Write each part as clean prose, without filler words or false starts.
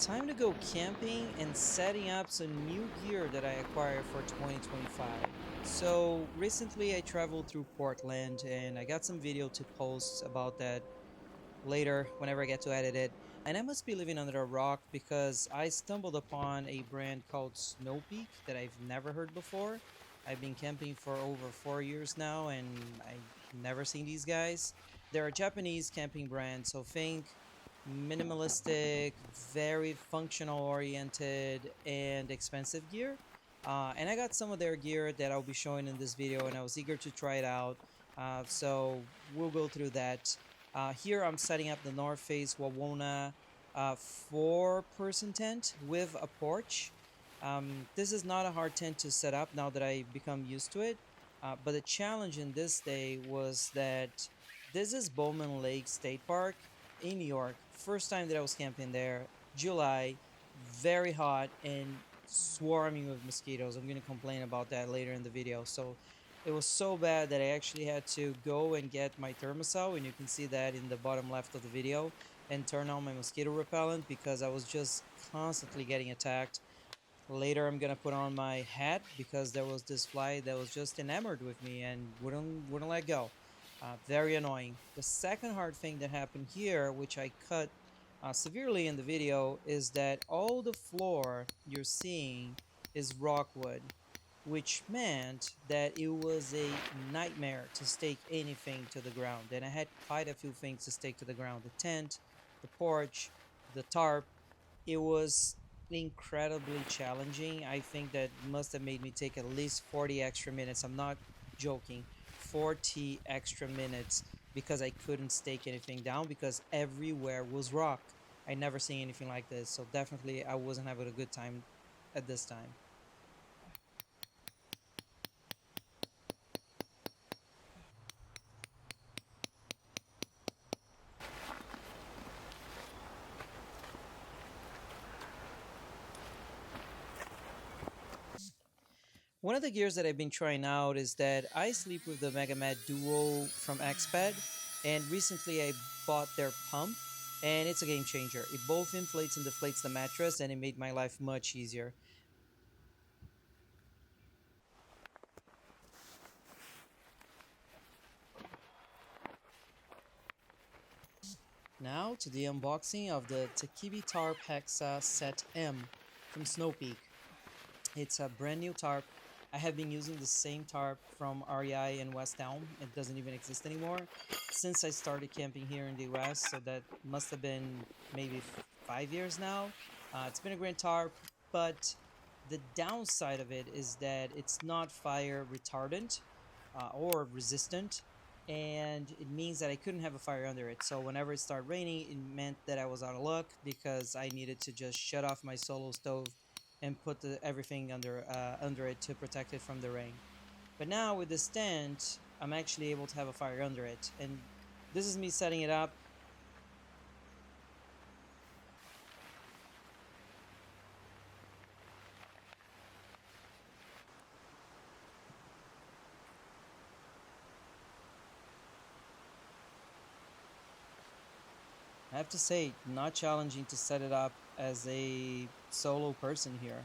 Time to go camping and setting up some new gear that I acquired for 2025. So recently I traveled through Portland and I got some video to post about that later whenever I get to edit it. And I must be living under a rock because I stumbled upon a brand called Snowpeak that I've never heard before. I've been camping for over 4 years now and I've never seen these guys. They're a Japanese camping brand, so think minimalistic, very functional oriented, and expensive gear. And I got some of their gear that I'll be showing in this video, and I was eager to try it out. So we'll go through that. Here I'm setting up the North Face Wawona 4-person tent with a porch. This is not a hard tent to set up now that I become used to it. But the challenge in this day was that this is Bowman Lake State Park in New York. First time that I was camping there, July, very hot and swarming with mosquitoes. I'm going to complain about that later in the video. So it was so bad that I actually had to go and get my thermosol, and you can see that in the bottom left of the video, and turn on my mosquito repellent because I was just constantly getting attacked. Later, I'm gonna put on my hat because there was this fly that was just enamored with me and wouldn't let go. Very annoying. The second hard thing that happened here, which I cut severely in the video, is that all the floor you're seeing is rockwood, which meant that it was a nightmare to stake anything to the ground. And I had quite a few things to stake to the ground: the tent, the porch, the tarp. It was incredibly challenging. I think that must have made me take at least 40 extra minutes. I'm not joking. 40 extra minutes because I couldn't stake anything down because everywhere was rock. I never seen anything like this. So definitely I wasn't having a good time at this time. One of the gears that I've been trying out is that I sleep with the Megamat Duo from Exped, and recently I bought their pump, and it's a game changer. It both inflates and deflates the mattress, and it made my life much easier. Now to the unboxing of the Takibi Tarp Hexa Set M from Snowpeak. It's a brand new tarp. I have been using the same tarp from REI in West Elm. It doesn't even exist anymore since I started camping here in the US. So that must have been maybe 5 years now. It's been a great tarp, but the downside of it is that it's not fire retardant or resistant, and it means that I couldn't have a fire under it. So whenever it started raining, it meant that I was out of luck because I needed to just shut off my solo stove and put everything under it to protect it from the rain. But now with this tent, I'm actually able to have a fire under it, and this is me setting it up. I have to say, not challenging to set it up as a solo person here.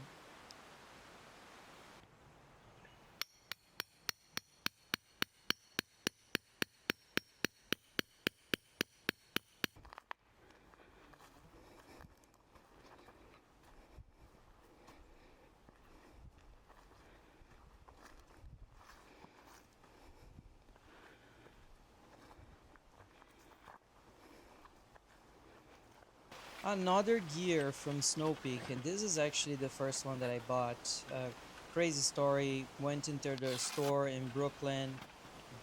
Another gear from Snowpeak, and this is actually the first one that I bought. Crazy story, went into the store in Brooklyn,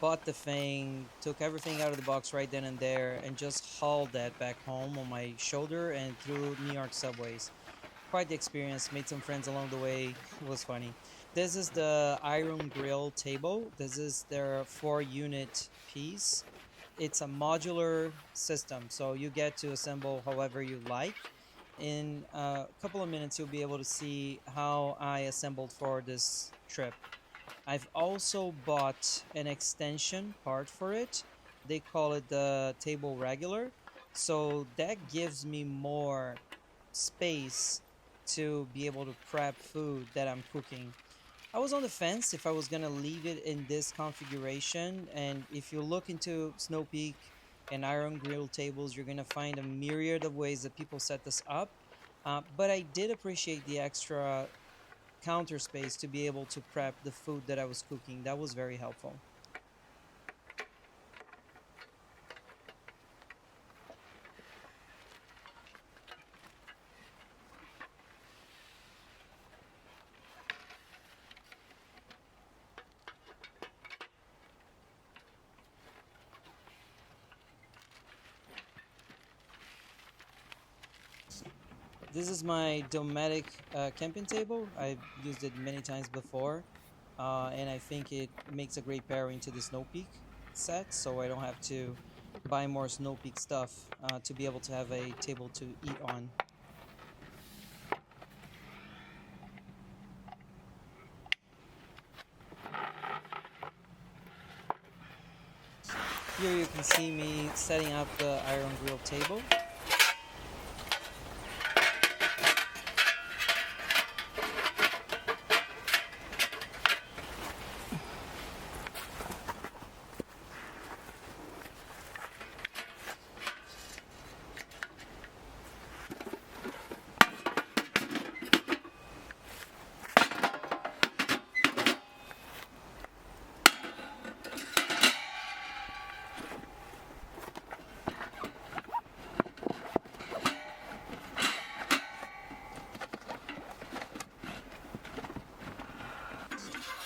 bought the thing, took everything out of the box right then and there, and just hauled that back home on my shoulder and through New York subways. Quite the experience, made some friends along the way, it was funny. This is the Iron Grill table. This is their 4-unit piece. It's a modular system, so you get to assemble however you like. In a couple of minutes, you'll be able to see how I assembled for this trip. I've also bought an extension part for it. They call it the table regular. So that gives me more space to be able to prep food that I'm cooking. I was on the fence if I was gonna leave it in this configuration, and if you look into Snowpeak and Iron Grill tables, you're gonna find a myriad of ways that people set this up. But I did appreciate the extra counter space to be able to prep the food that I was cooking. That was very helpful. This is my Dometic camping table. I've used it many times before, and I think it makes a great pairing to the Snowpeak set, so I don't have to buy more Snowpeak stuff to be able to have a table to eat on. Here you can see me setting up the Iron Grill table.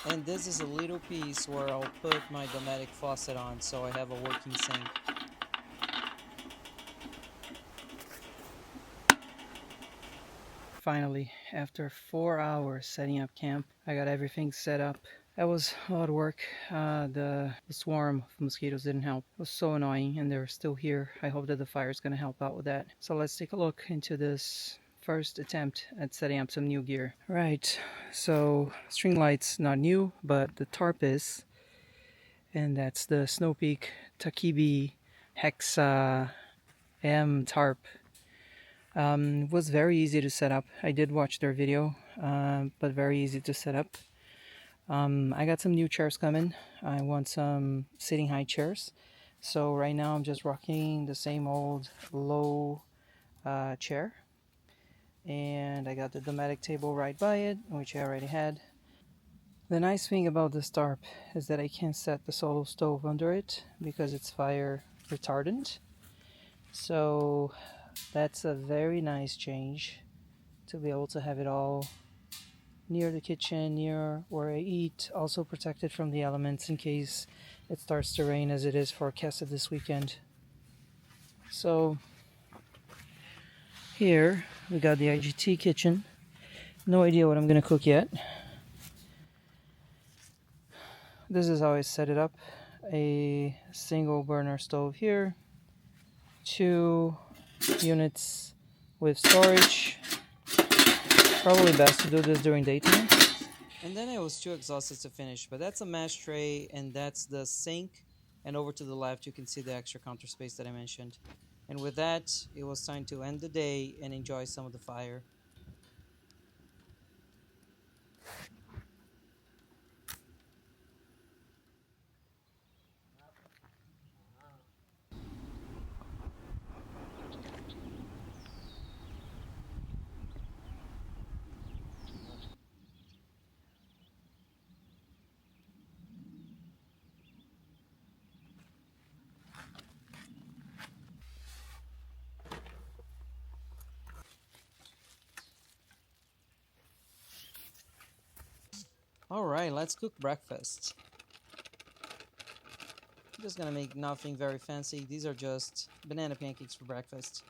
And this is a little piece where I'll put my Dometic faucet on so I have a working sink. Finally, after 4 hours setting up camp, I got everything set up. That was a lot of work. The swarm of mosquitoes didn't help. It was so annoying, and they're still here. I hope that the fire is going to help out with that. So let's take a look into this first attempt at setting up some new gear. Right, so string lights not new, but the tarp is, and that's the Snowpeak Takibi Hexa M tarp. It was very easy to set up. I did watch their video, but very easy to set up. I got some new chairs coming. I want some sitting high chairs. So right now I'm just rocking the same old low chair. And I got the Dometic table right by it, which I already had. The nice thing about this tarp is that I can set the solo stove under it because it's fire retardant. So that's a very nice change to be able to have it all near the kitchen, near where I eat, also protected from the elements in case it starts to rain as it is forecasted this weekend. So here we got the IGT kitchen. No idea what I'm gonna cook yet. This is how I set it up. A single burner stove here, 2 units with storage. Probably best to do this during daytime. And then I was too exhausted to finish, but that's a mash tray and that's the sink. And over to the left, you can see the extra counter space that I mentioned. And with that, it was time to end the day and enjoy some of the fire. Alright, let's cook breakfast. I'm just gonna make nothing very fancy. These are just banana pancakes for breakfast.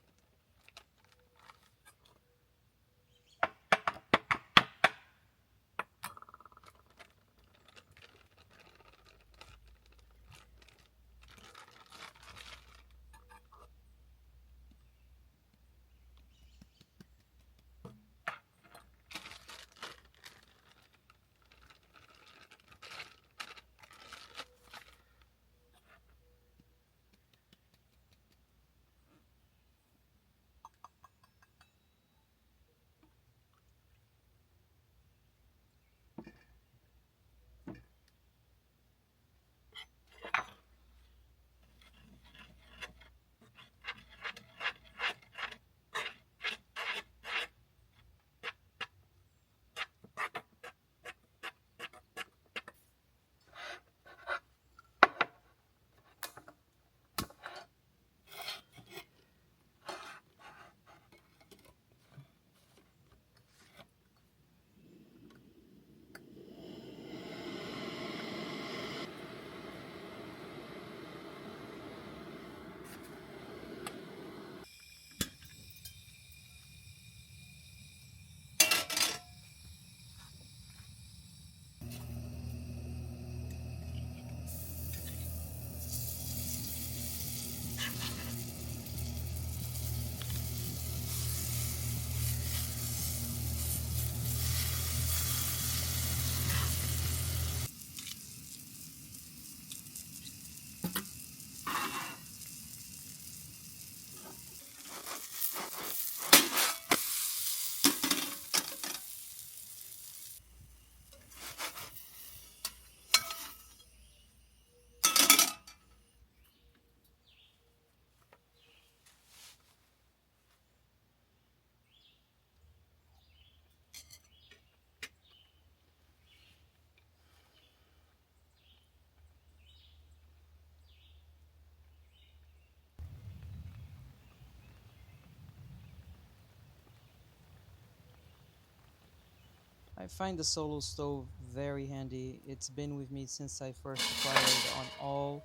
I find the solo stove very handy. It's been with me since I first acquired it on all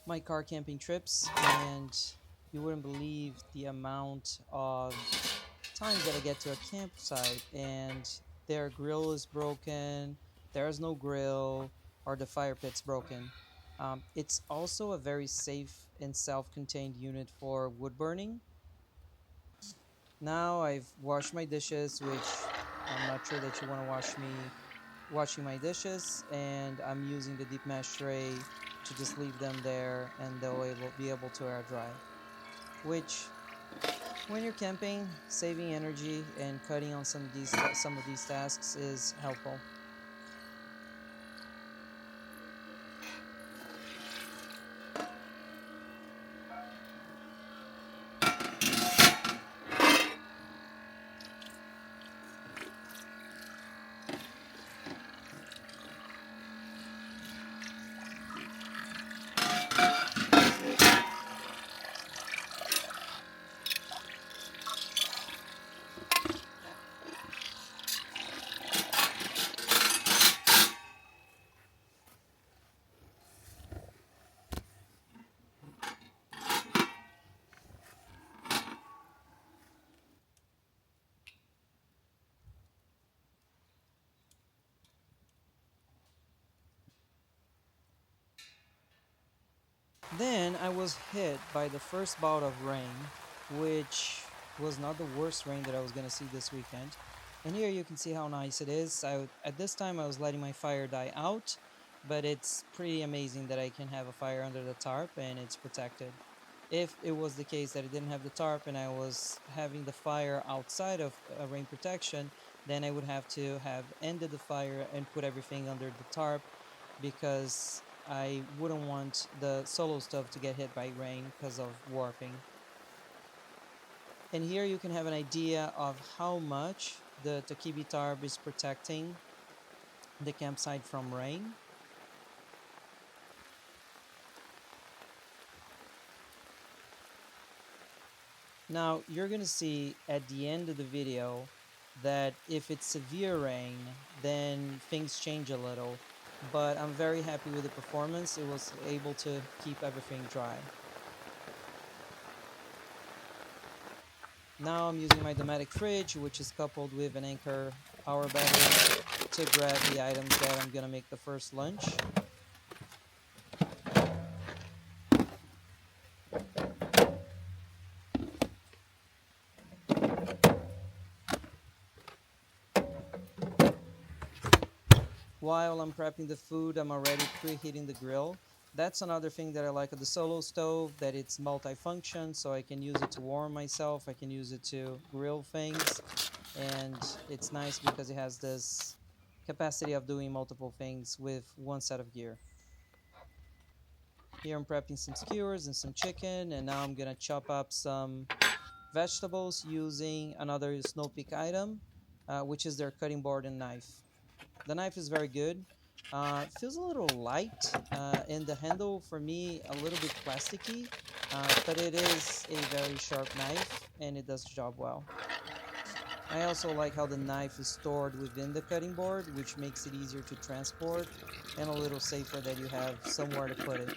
my car camping trips, and you wouldn't believe the amount of times that I get to a campsite and their grill is broken, there's no grill, or the fire pit's broken. It's also a very safe and self-contained unit for wood burning. Now I've washed my dishes, which I'm not sure that you want to watch me washing my dishes, and I'm using the deep mesh tray to just leave them there and be able to air dry. Which, when you're camping, saving energy and cutting on some of these tasks is helpful. Then I was hit by the first bout of rain, which was not the worst rain that I was going to see this weekend. And here you can see how nice it is. At this time I was letting my fire die out, but it's pretty amazing that I can have a fire under the tarp and it's protected. If it was the case that I didn't have the tarp and I was having the fire outside of rain protection, then I would have to have ended the fire and put everything under the tarp because I wouldn't want the solo stove to get hit by rain because of warping. And here you can have an idea of how much the Takibi tarp is protecting the campsite from rain. Now you're gonna see at the end of the video that if it's severe rain, then things change a little. But I'm very happy with the performance. It was able to keep everything dry. Now I'm using my Dometic fridge, which is coupled with an Anchor power battery to grab the items that I'm gonna make the first lunch. While I'm prepping the food, I'm already preheating the grill. That's another thing that I like of the solo stove, that it's multifunction, so I can use it to warm myself, I can use it to grill things, and it's nice because it has this capacity of doing multiple things with one set of gear. Here I'm prepping some skewers and some chicken, and now I'm gonna chop up some vegetables using another Snowpeak item, which is their cutting board and knife. The knife is very good. Feels a little light, and the handle for me a little bit plasticky, but it is a very sharp knife and it does the job well. I also like how the knife is stored within the cutting board, which makes it easier to transport and a little safer that you have somewhere to put it.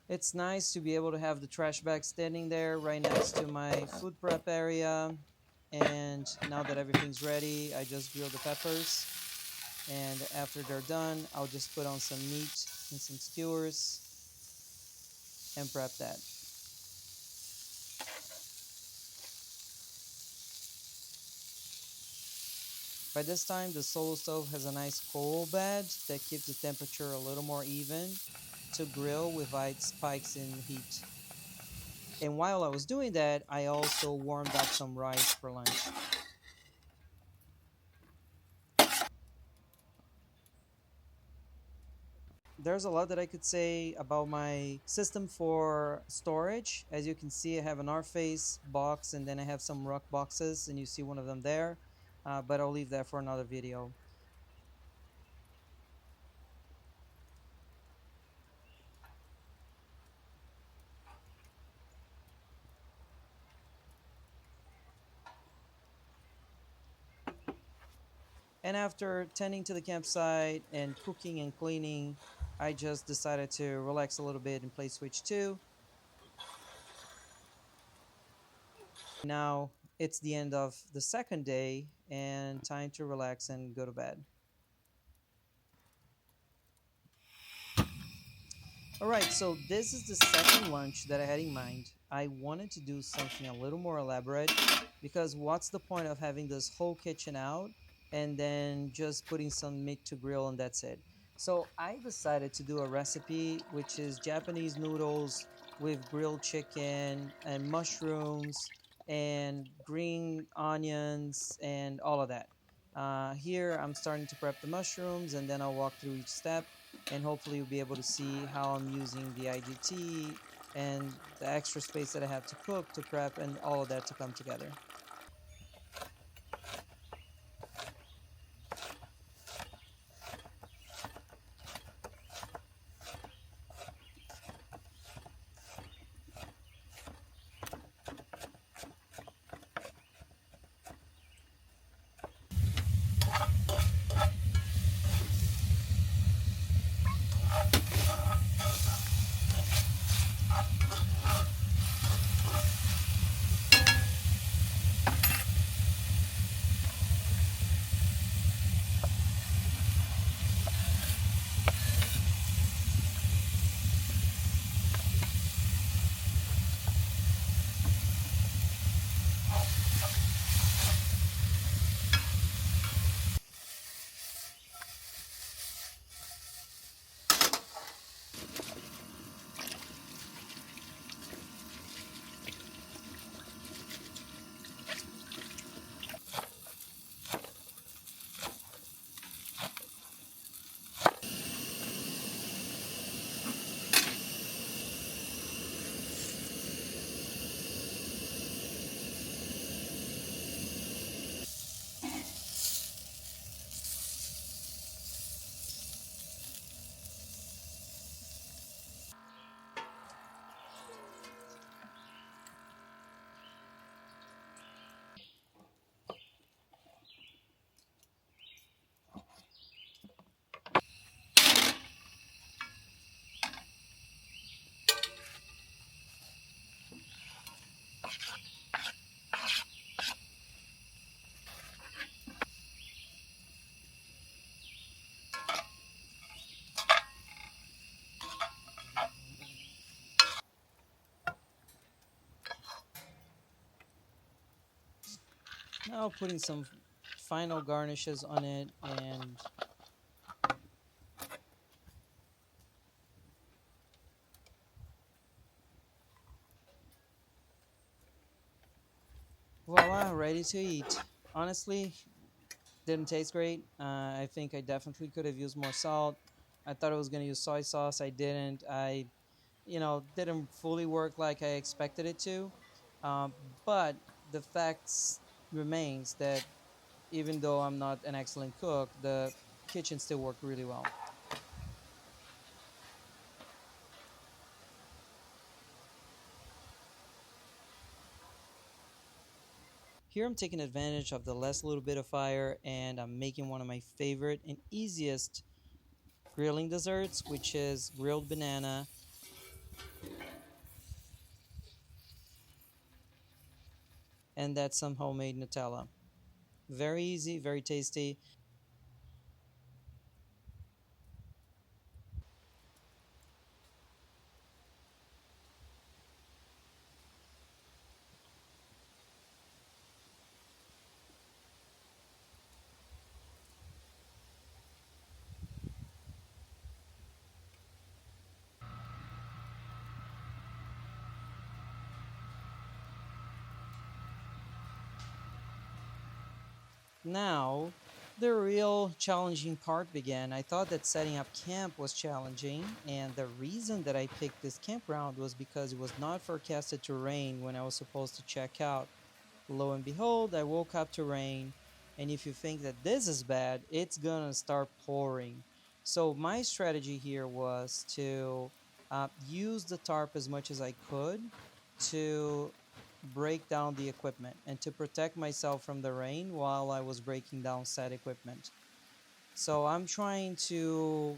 It's nice to be able to have the trash bag standing there right next to my food prep area. And now that everything's ready, I just grill the peppers. And after they're done, I'll just put on some meat and some skewers and prep that. By this time, the solo stove has a nice coal bed that keeps the temperature a little more even to grill without spikes in heat. And while I was doing that, I also warmed up some rice for lunch. There's a lot that I could say about my system for storage. As you can see, I have a North Face box and then I have some rock boxes, and you see one of them there. but I'll leave that for another video. And after tending to the campsite and cooking and cleaning, I just decided to relax a little bit and play Switch 2. Now it's the end of the second day and time to relax and go to bed. All right, so this is the second lunch that I had in mind. I wanted to do something a little more elaborate because what's the point of having this whole kitchen out and then just putting some meat to grill and that's it? So I decided to do a recipe which is Japanese noodles with grilled chicken and mushrooms and green onions and all of that. Here I'm starting to prep the mushrooms and then I'll walk through each step and hopefully you'll be able to see how I'm using the IGT and the extra space that I have to cook, to prep, and all of that to come together. Now putting some final garnishes on it and voila, ready to eat. Honestly, didn't taste great. I think I definitely could have used more salt. I thought I was going to use soy sauce. I didn't. Didn't fully work like I expected it to. Um, but the facts remains that even though I'm not an excellent cook, the kitchen still worked really well. Here I'm taking advantage of the last little bit of fire and I'm making one of my favorite and easiest grilling desserts, which is grilled banana, and that's some homemade Nutella. Very easy, very tasty. Now, the real challenging part began. I thought that setting up camp was challenging, and the reason that I picked this campground was because it was not forecasted to rain when I was supposed to check out. Lo and behold, I woke up to rain, And if you think that this is bad, it's gonna start pouring. So my strategy here was to use the tarp as much as I could to break down the equipment and to protect myself from the rain while I was breaking down said equipment. So I'm trying to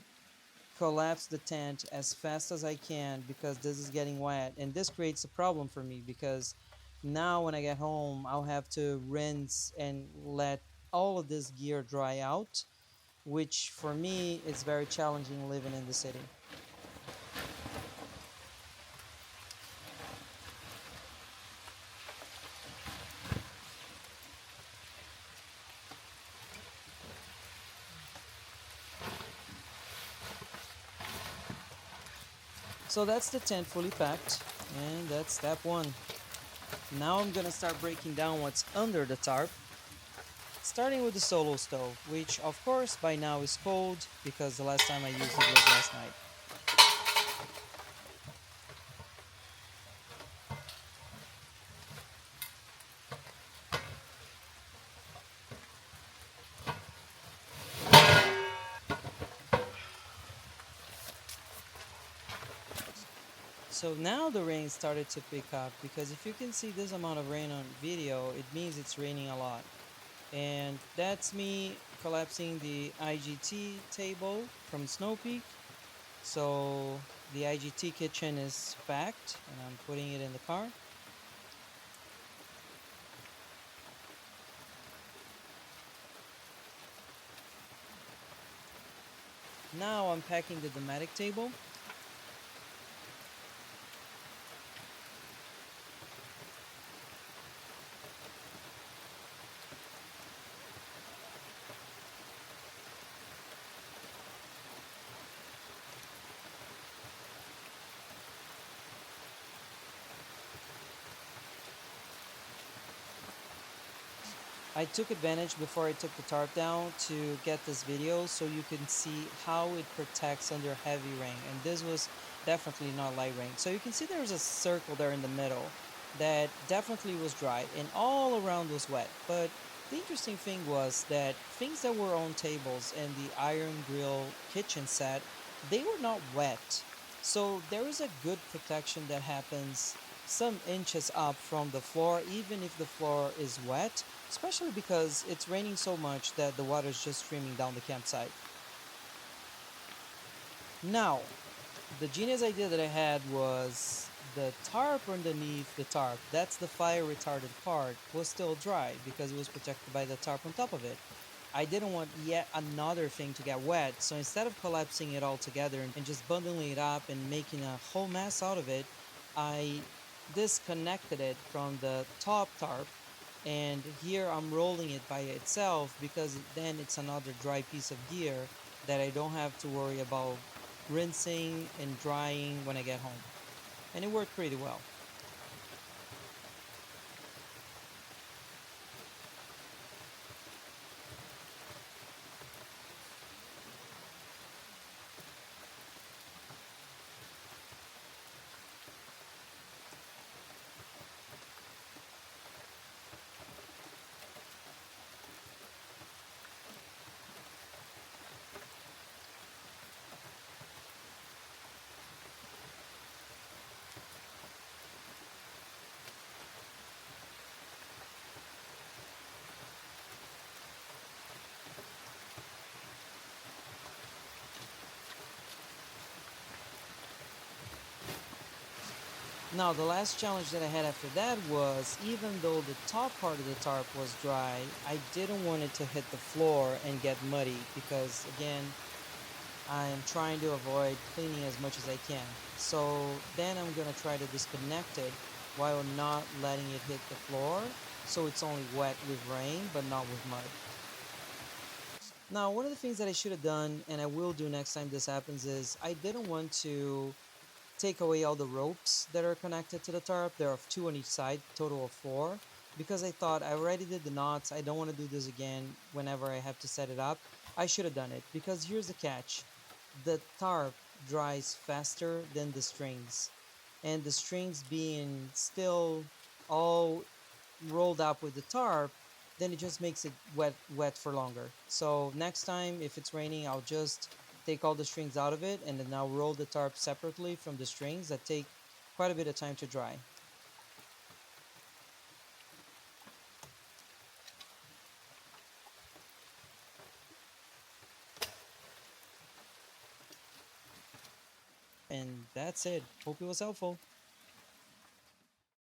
collapse the tent as fast as I can because this is getting wet, and this creates a problem for me because now when I get home I'll have to rinse and let all of this gear dry out, which for me is very challenging living in the city. So that's the tent fully packed, and that's step one. Now I'm gonna start breaking down what's under the tarp, starting with the solo stove, which of course by now is cold because the last time I used it was last night. So now the rain started to pick up because if you can see this amount of rain on video, it means it's raining a lot. And that's me collapsing the IGT table from Snowpeak. So the IGT kitchen is packed and I'm putting it in the car. Now I'm packing the Dometic table. I took advantage before I took the tarp down to get this video so you can see how it protects under heavy rain. And this was definitely not light rain. So you can see there's a circle there in the middle that definitely was dry and all around was wet. But the interesting thing was that things that were on tables and the iron grill kitchen set, they were not wet. So there is a good protection that happens some inches up from the floor, even if the floor is wet, especially because it's raining so much that the water is just streaming down the campsite. Now, the genius idea that I had was the tarp underneath the tarp, that's the fire retardant part, was still dry because it was protected by the tarp on top of it. I didn't want yet another thing to get wet, so instead of collapsing it all together and just bundling it up and making a whole mess out of it, I disconnected it from the top tarp, and here I'm rolling it by itself because then it's another dry piece of gear that I don't have to worry about rinsing and drying when I get home. And it worked pretty well. Now, the last challenge that I had after that was, even though the top part of the tarp was dry, I didn't want it to hit the floor and get muddy because, again, I am trying to avoid cleaning as much as I can. So then I'm going to try to disconnect it while not letting it hit the floor so it's only wet with rain but not with mud. Now, one of the things that I should have done, and I will do next time this happens, is I didn't want to take away all the ropes that are connected to the tarp. There are two on each side, total of four, because I thought I already did the knots. I don't want to do this again whenever I have to set it up. I should have done it because here's the catch. The tarp dries faster than the strings, and the strings being still all rolled up with the tarp, then it just makes it wet for longer. So next time if it's raining, I'll just take all the strings out of it, and then I'll roll the tarp separately from the strings that take quite a bit of time to dry. And that's it. Hope it was helpful.